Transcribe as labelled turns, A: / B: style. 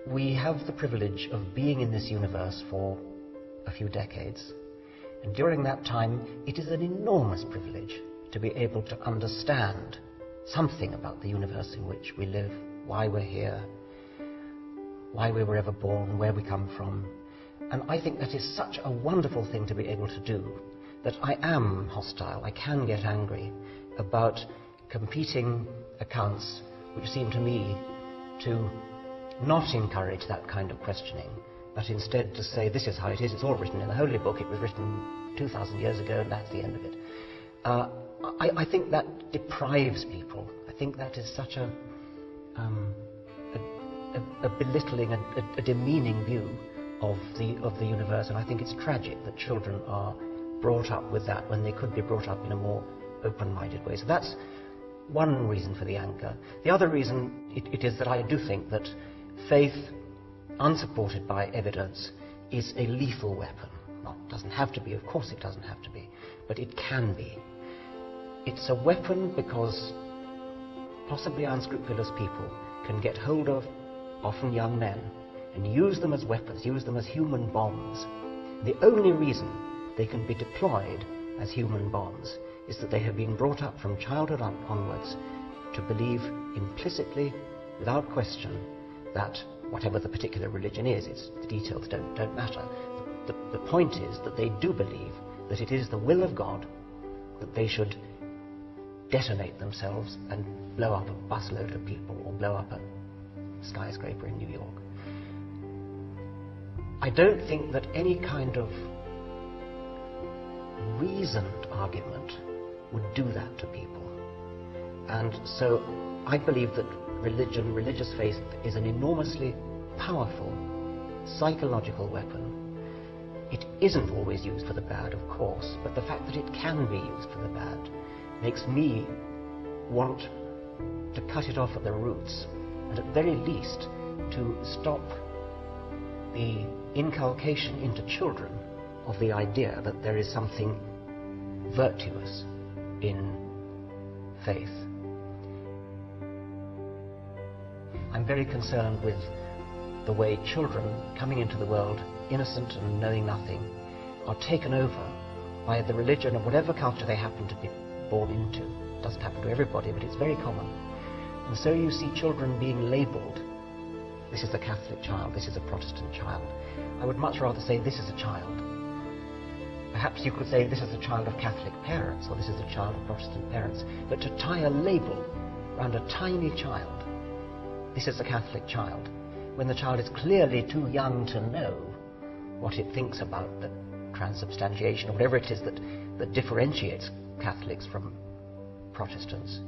A: We have the privilege of being in this universe for a few decades, and during that time it is an enormous privilege to be able to understand something about the universe in which we live, why we're here, why we were ever born, where we come from. And I think that is such a wonderful thing to be able to do, that I am hostile, I can get angry about competing accounts which seem to me to not encourage that kind of questioning, but instead to say, this is how it is, it's all written in the Holy Book, it was written 2,000 years ago, and that's the end of it. I think that deprives people. I think that is such a belittling, a demeaning view of the universe, and I think it's tragic that children are brought up with that when they could be brought up in a more open-minded way. So that's one reason for the anger. The other reason it is that I do think that faith, unsupported by evidence, is a lethal weapon. Well, it doesn't have to be, of course it doesn't have to be, but it can be. It's a weapon because possibly unscrupulous people can get hold of often young men and use them as weapons, use them as human bombs. The only reason they can be deployed as human bombs is that they have been brought up from childhood onwards to believe implicitly, without question, that whatever the particular religion is, the details don't matter. The point is that they do believe that it is the will of God that they should detonate themselves and blow up a busload of people or blow up a skyscraper in New York. I don't think that any kind of reasoned argument would do that to people. And so I believe that religion, religious faith, is an enormously powerful psychological weapon. It isn't always used for the bad, of course, but the fact that it can be used for the bad makes me want to cut it off at the roots, and at very least to stop the inculcation into children of the idea that there is something virtuous in faith. I'm very concerned with the way children coming into the world innocent and knowing nothing are taken over by the religion of whatever culture they happen to be born into. It doesn't happen to everybody, but it's very common. And so you see children being labelled. This is a Catholic child, this is a Protestant child. I would much rather say this is a child. Perhaps you could say this is a child of Catholic parents, or this is a child of Protestant parents. But to tie a label around a tiny child, this is a Catholic child, when the child is clearly too young to know what it thinks about the transubstantiation, or whatever it is that differentiates Catholics from Protestants.